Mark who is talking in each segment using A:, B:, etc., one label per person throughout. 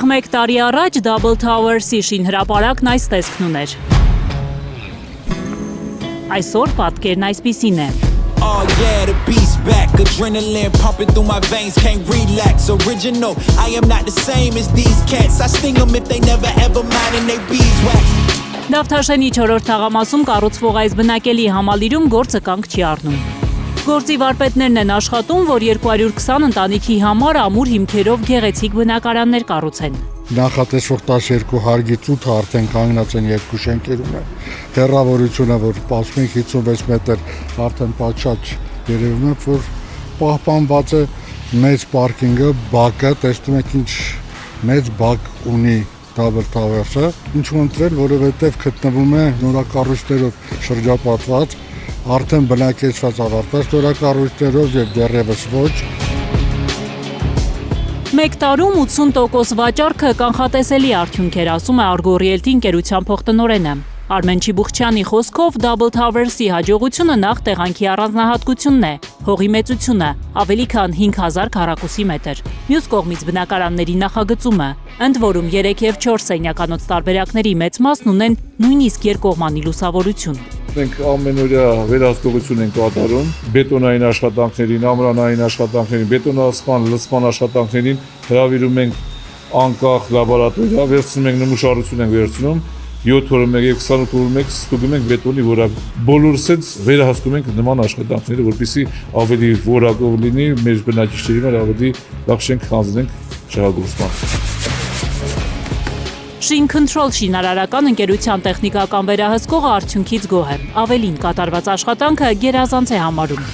A: Մոտ 1 տարի առաջ Double Towers-ի շինհրապարակն այս տեսքն ուներ։ Այսօր պատկերն այսպիսին է։
B: Oh yeah, the beast back, adrenaline pumping through my veins, can't relax. Original, I am not the same as these cats. I sting them if they never ever mind and they beeswax.
A: Դավթաշենի 4-րդ թաղամասում կառուցվող այս բնակելի համալիրում գործը կանգ չի առնում։ Գործի վարպետներն են աշխատում, որ 220 ընտանիքի համար ամուր հիմքերով գեղեցիկ բնակարաններ կառուցեն։
C: Նախատեսվող 12 հարգից 8 արդեն կանգնած են երկու շենքերում է։ Հեռավորությունը, որ 55-56 մետր արդեն պատշաճ երևում է, որ պահպանված է մեծ պարկինգը, բակը, տեսնում եք ինչ մեծ բակ ունի Double Towers-ը, ինչու ընտրել, որովհետև գտնվում է նորակառույցներով շրջապատված, արդեն բնակեցված ավարտված նորակառույցներով եւ դեռևս ոչ։
A: Մեկ տարում 80% վաճառքը կանխատեսելի արդյունք էր, ասում է Argo Realty ընկերության փոխտնօրենը։ Արմեն Չիբուխչյանի խոսքով Double Towers-ի հաջողությունը նախ տեղանքի առանձնահատկությունն է, հողի մեծությունը, ավելի քան 5000 քառակուսի մետր։ Մյուս կողմից բնակարանների նախագծումը, ընդ որում 3 եւ 4 սենյականոց տարբերակների մեծ մասն ունեն նույնիսկ երկկողմանի լուսավորություն։
D: Մենք ամենօրյա վերահսկողություն ենք կատարում բետոնային աշխատանքներին, ամրանային աշխատանքներին, բետոնացման, լցման աշխատանքներին հրավիրում ենք անկախ լաբորատորիա, վերցնում ենք նմուշարություն ենք վերցնում 7 օրը մեկ 28 օրը մեկ ստուգում ենք բետոնի որակ։ Բոլորս էլ վերահսկում ենք նման աշխատանքները, որպեսզի ավելի որակով լինի, մեր բնակիչների համար ավելի լավ շենք հանձնենք շահագործման։
A: Shin Control շինարարական ընկերության տեխնիկական վերահսկողը արդյունքից գոհ է։ Ավելին կատարված աշխատանքը գերազանց է համարում։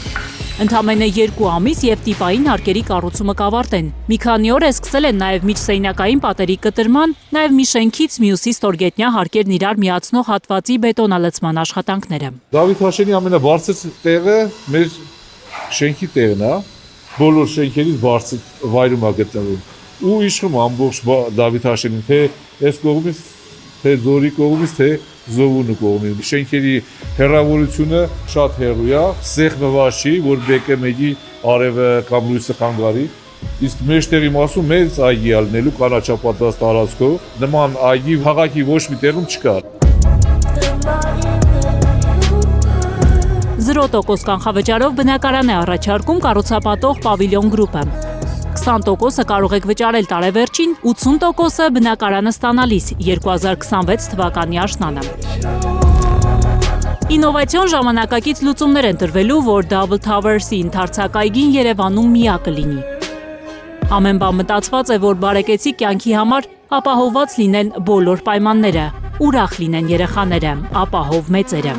A: Ընդամենը 2 ամիս եւ տիպային հարկերի կառուցումը կավարտեն։ Մի քանի օր է սկսել են նաեւ միջսենյակային պատերի կտրման, նաեւ մի շենքից մյուսի ստորգետնյա հարկերն իրար միացնող հատվածի բետոնալցման աշխատանքները։
D: Դավիթաշենի ամենաբարձր տեղը մեր շենքի տեղն է, բոլոր շենքերից բարձր վայրում է գտնվում։ Ու իշխում ամբողջ Դավիթաշենին, թե այս կողմից, թե Զորի կողմից, թե Զովունու կողմից։ Շենքերի հեռավորությունը շատ հեռու է, սեղմված չի, որ բեկը մեկի արևը կամ լույսը խանգարի։ Իսկ մեջտեղի մասում մեծ այգի է լինելու կանաչապատված տարածքով։ Նման այգի քաղաքի ոչ մի տեղում չկա։
A: 0% կանխավճարով բնակարան է առաջարկում կառուցապատող Pavilion Group-ը։ 20%-ը կարող եք վճարել տարեվերջին, 80%-ը բնակարանը ստանալիս 2026 թվականի աշնանը։ Ինովացիոն ժամանակակից լուծումներ են տրվելու, որ Double Towers-ի ընդարձակ այգին Երևանում միակը լինի։ Ամեն բան մտածված է, որ բարեկեցիկ կյանքի համար ապահովված լինեն բոլոր պայմանները, ուրախ լինեն երեխաները, ապահով մեծերը։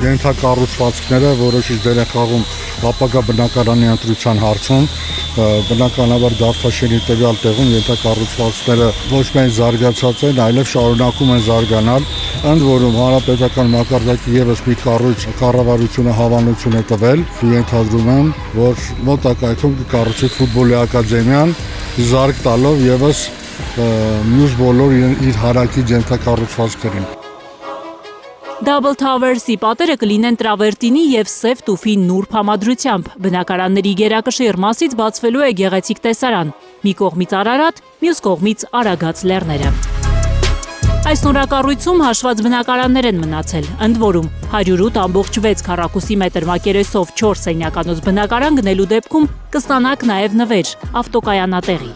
C: Ենթակառուցվածքները որոշիչ դեր են խաղում ապագա բնակարանի ընտրության հարցում, բնականաբար Դավթաշենի տվյալ տեղում ենթակառուցվածքները ոչ միայն զարգացած են, այլև շարունակում են զարգանալ, ընդ որում հանրապետական մակարդակի եւս մի կառույց կառավարությունը հավանություն է տվել, ենթադրում եմ, որ մոտակայքում կկառուցի ֆուտբոլի ակադեմիան, զարգ տալով եւս մյուս բոլոր իր հարակի ենթակառուցվածքներին։
A: Double Towers-ի պատերը կլինեն տրավերտինի եւ սև տուֆի նուրբ համադրությամբ։ Բնակարանների գերակշիռ մասից բացվելու է գեղեցիկ տեսարան։ Մի կողմից Արարատ, մյուս կողմից Արագած լեռները։ Այս նորակառույցում հաշված բնակարաններ են մնացել, ընդ որում 108.6 քառակուսի մետր մակերեսով 4 սենյականոց բնակարան գնելու դեպքում կստանաք նաեւ նվեր ավտոկայանատեղի։